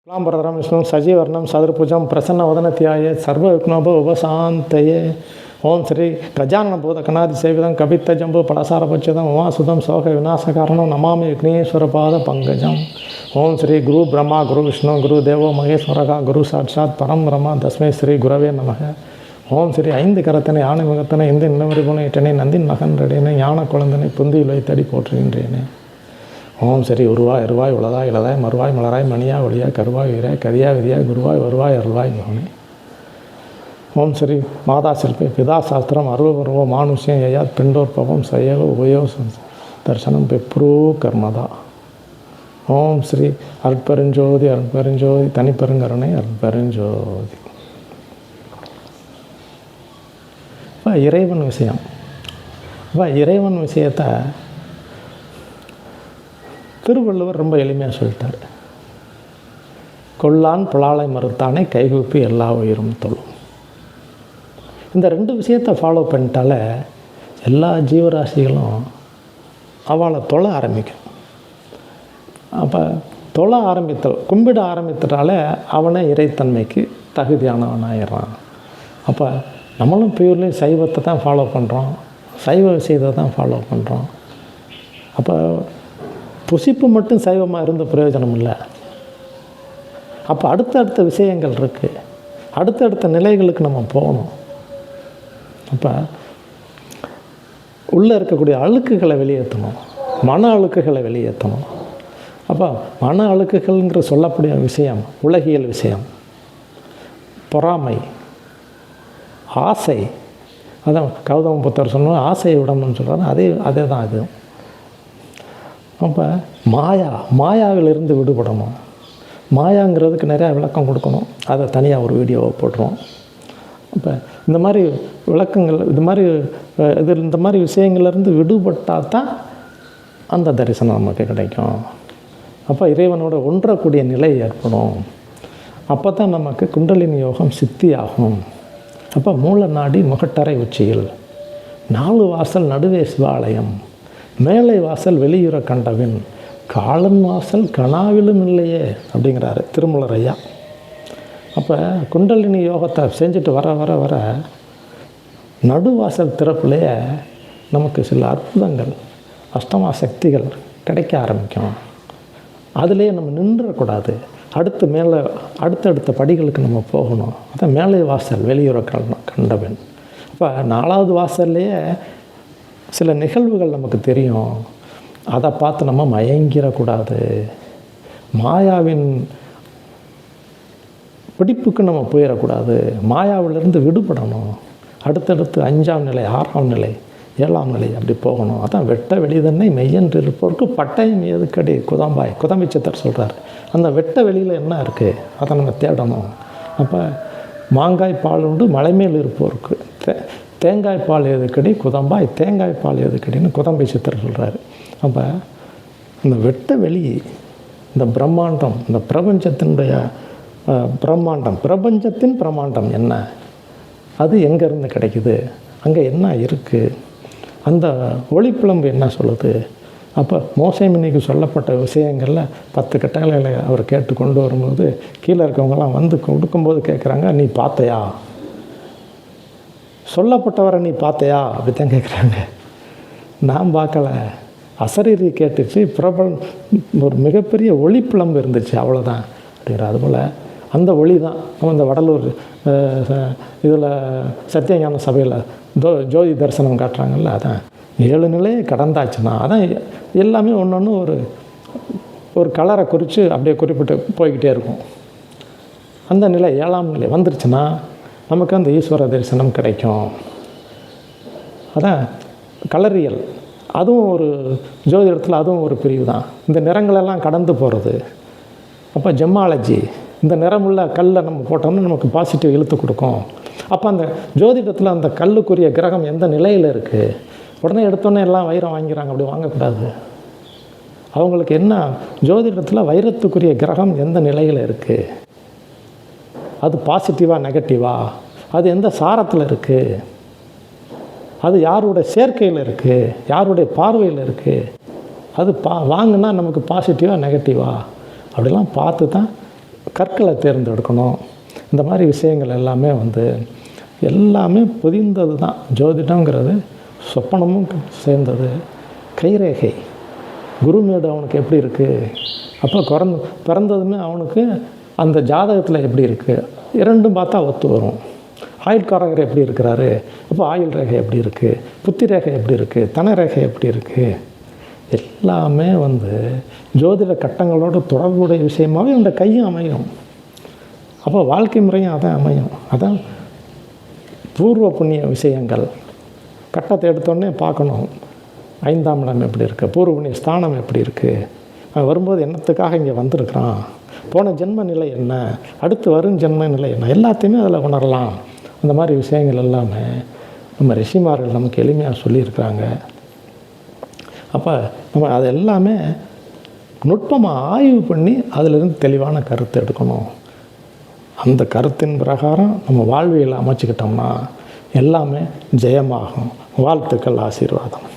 शुक्लांबरधरं विष्णुं शशिवर्णं चतुर्भुजं प्रसन्नवदनध्याये सर्वविघ्नोपशान्तये। ओं श्री गजाननभूतगणाधिसेवितं कपित्थजम्बूफलसारभक्षितं उमासुतं शोकविनाशकारणं नमामि विघ्नेश्वरपादपङ्कजम्। ओं श्री गुरु ब्रह्मा गुरु विष्णु गुरुदेवो महेश्वरः गुरु साक्षात् परं ब्रह्म तस्मै श्री गुरवे नमः। ஓம் ஸ்ரீ ஐந்து கரத்தனை யானை முகத்தனை இந்த இன்னவரிபுனை இட்டனை நந்தின் மகன் ரெடியனை ஞான குழந்தனை புந்தியில் வைத்தடி போற்றுகின்றேனே. ஓம் சரி உருவாய் இருவாய் உளதாய் இளதாய் மறுவாய் மலராய் மணியா ஒளியாய் கருவாய் உயிராய் கரியா விதியாய் குருவாய் வருவாய் அருள்வாய் மகனே. ஓம் ஸ்ரீ மாதா சிற்பி பிதா சாஸ்திரம் அருவபருவ மானுஷ்யம் யயாத் பிண்டோற்பவம் சயவ உபயோ தர்சனம் பெப்ரூ கர்மதா. ஓம் ஸ்ரீ அருட்பெருஞ்சோதி அருட்பெருஞ்சோதி தனிப்பெருங்கருணை அருட்பெருஞ்சோதி. இப்போ இறைவன் விஷயம், இப்போ இறைவன் விஷயத்தை திருவள்ளுவர் ரொம்ப எளிமையாக சொல்லிட்டார். கொல்லான் புலாலை மறுத்தானே கைகூப்பி எல்லா உயிரும் தொழும். இந்த ரெண்டு விஷயத்தை ஃபாலோ பண்ணிட்டாலே எல்லா ஜீவராசிகளும் அவளை தொழ ஆரம்பிக்கும். அப்போ தொழ கும்பிட ஆரம்பித்துட்டாலே அவனை இறைத்தன்மைக்கு தகுதியானவனாயிடுறான். அப்போ நம்மளும் பியூர்லி சைவத்தை தான் ஃபாலோ பண்ணுறோம், சைவ விஷயத்தை தான் ஃபாலோ பண்ணுறோம். அப்போ புசிப்பு மட்டும் சைவமாக இருந்த பிரயோஜனம் இல்லை. அப்போ அடுத்தடுத்த விஷயங்கள் இருக்குது, அடுத்தடுத்த நிலைகளுக்கு நம்ம போகணும். அப்போ உள்ளே இருக்கக்கூடிய அழுக்குகளை வெளியேற்றணும், மன அழுக்குகளை வெளியேற்றணும். அப்போ மன அழுக்குகள்ங்கிற சொல்லக்கூடிய விஷயம் உலகியல் விஷயம், பொறாமை, ஆசை. அதான் கௌதம புத்தர் சொன்னால் ஆசையை விடணும்னு சொல்கிறாரு, அதே தான் அது. அப்போ மாயாவிலிருந்து விடுபடணும். மாயாங்கிறதுக்கு நிறையா விளக்கம் கொடுக்கணும், அதை தனியாக ஒரு வீடியோவை போட்டுருவோம். அப்போ இந்த மாதிரி விளக்கங்கள் இந்த மாதிரி விஷயங்கள்லேருந்து விடுபட்டால் தான் அந்த தரிசனம் நமக்கு கிடைக்கும். அப்போ இறைவனோட ஒன்றக்கூடிய நிலை ஏற்படும். அப்போ தான் நமக்கு குண்டலினி யோகம் சித்தி ஆகும். அப்போ மூல நாடி முகட்டரை உச்சியில் 4 வாசல் நடுவே சிவாலயம், மேலை வாசல் வெளியுற கண்டவின் காலன் வாசல் கனாவிலும் இல்லையே அப்படிங்கிறாரு திருமூலர் ஐயா. அப்போ குண்டலினி யோகத்தை செஞ்சுட்டு வர வர வர நடுவாசல் திறப்புலேயே நமக்கு சில அற்புதங்கள், அஷ்டமா சக்திகள் கிடைக்க ஆரம்பிக்கும். அதிலே நம்ம நின்றக்கூடாது, அடுத்தடுத்த படிகளுக்கு நம்ம போகணும். அதான் மேலே வாசல் வெளியுற கண்டவன். அப்போ 4வது வாசல்லையே சில நிகழ்வுகள் நமக்கு தெரியும், அதை பார்த்து நம்ம மயங்கிடக்கூடாது. மாயாவின் பிடிப்புக்கு நம்ம போயிடக்கூடாது, மாயாவிலிருந்து விடுபடணும். அடுத்தடுத்து 5ஆம் நிலை, 6ஆம் நிலை, 7ஆம் நிலை அப்படி போகணும். அதான் வெட்ட வெளிதன்னை மெய்யென்று இருப்போருக்கு பட்டயம் எதுக்கடி குதம்பை சித்தர் சொல்கிறார். அந்த வெட்ட வெளியில் என்ன இருக்குது அதை நம்ம தேடணும். அப்போ மாங்காய் பால் உண்டு மலைமேல் இருப்போருக்கு தேங்காய் பால் எதுக்கடி குதம்பாய் தேங்காய் பால் எதுக்கடின்னு குதம்பை சித்தர் சொல்கிறாரு. அப்போ இந்த வெட்ட வெளி, இந்த பிரம்மாண்டம், இந்த பிரபஞ்சத்தினுடைய பிரபஞ்சத்தின் பிரம்மாண்டம் என்ன, அது எங்கேருந்து கிடைக்குது, அங்கே என்ன இருக்குது, அந்த ஒளிப்பிளம்பு என்ன சொல்லுது. அப்போ மோசைமினிக்கு சொல்லப்பட்ட விஷயங்களில் 10 கட்டளைகளை அவர் கேட்டு கொண்டு வரும்போது கீழே இருக்கவங்கலாம் வந்து கொடுக்கும்போது கேட்குறாங்க, நீ பார்த்தையா, சொல்லப்பட்டவரை நீ பார்த்தையா அப்படித்தான் கேட்குறாங்க. நான் பார்க்கல, அசரீரி கேட்டுச்சு, ஒரு மிகப்பெரிய ஒளிப்பிளம்பு இருந்துச்சு, அவ்வளோதான் அப்படிங்கிற. அதுபோல் அந்த ஒளி தான் நம்ம இந்த வடலூர் இதில் சத்தியஞான சபையில் ஜோதி தரிசனம் காட்டுறாங்கல்ல, அதான் 7 நிலையை கடந்தாச்சுன்னா அதான் எல்லாமே ஒன்று ஒரு கலரை குறித்து அப்படியே குறிப்பிட்டு போய்கிட்டே இருக்கும். அந்த நிலை 7ஆம் நிலை வந்துருச்சுன்னா நமக்கு அந்த ஈஸ்வர தரிசனம் கிடைக்கும். அதான் கலரியல், அதுவும் ஒரு ஜோதிடத்தில் அதுவும் ஒரு பிரிவு தான். இந்த நிறங்களெல்லாம் கடந்து போகிறது. அப்போ ஜெம்மாலஜி, இந்த நிறமுள்ள கல்லை நம்ம போட்டோம்னா நமக்கு பாசிட்டிவ் இழுத்து கொடுக்கும். அப்போ அந்த ஜோதிடத்தில் அந்த கல்லுக்குரிய கிரகம் எந்த நிலையில் இருக்குது, உடனே எடுத்தோன்னே எல்லாம் வைரம் வாங்கிறாங்க, அப்படி வாங்கக்கூடாது. அவங்களுக்கு என்ன ஜோதிடத்தில் வைரத்துக்குரிய கிரகம் எந்த நிலையில் இருக்குது, அது பாசிட்டிவாக நெகட்டிவாக, அது எந்த சாரத்தில் இருக்குது, அது யாருடைய சேர்க்கையில் இருக்குது, யாருடைய பார்வையில் இருக்குது, அது வாங்கினா நமக்கு பாசிட்டிவாக நெகட்டிவாக அப்படிலாம் பார்த்து தான் கற்களை தேர்ந்தெடுக்கணும். இந்த மாதிரி விஷயங்கள் எல்லாமே எல்லாமே பொதிந்தது தான். ஜோதிடங்கிறது சொப்பனமும் சேர்ந்தது. கைரேகை குருமேடு அவனுக்கு எப்படி இருக்குது, அப்போ பிறந்ததுமே அவனுக்கு அந்த ஜாதகத்தில் எப்படி இருக்குது, இரண்டும் பார்த்தா ஒத்து வரும். ஆயுள்காரகர் எப்படி இருக்கிறாரு, அப்போ ஆயுள் ரேகை எப்படி இருக்குது, புத்தி ரேகை எப்படி இருக்குது, தன ரேகை எப்படி இருக்குது, எல்லாமே ஜோதிட கட்டங்களோட தொடர்புடைய விஷயமாகவே அந்த கையும் அமையும். அப்போ வாழ்க்கை முறையும் அதான் அமையும். அதான் பூர்வ புண்ணிய விஷயங்கள். கட்டத்தை எடுத்தோடனே பார்க்கணும், 5ஆம் இடம் எப்படி இருக்குது, பூர்வ புண்ணிய ஸ்தானம் எப்படி இருக்குது, அவன் வரும்போது என்னத்துக்காக இங்கே வந்திருக்கிறான், போன ஜென்ம நிலை என்ன, அடுத்து வரும் ஜென்ம நிலை என்ன, எல்லாத்தையுமே அதில் உணரலாம். அந்த மாதிரி விஷயங்கள் எல்லாமே நம்ம ரிஷிமார்கள் நமக்கு எளிமையாக சொல்லியிருக்கிறாங்க. அப்போ நம்ம அது எல்லாமே நுட்பமாக ஆய்வு பண்ணி அதிலிருந்து தெளிவான கருத்தை எடுக்கணும். அந்த கருத்தின் பிரகாரம் நம்ம வாழ்வியலை அமைச்சிக்கிட்டோம்னா எல்லாமே ஜெயமாகும். வாழ்த்துக்கள், ஆசீர்வாதம்.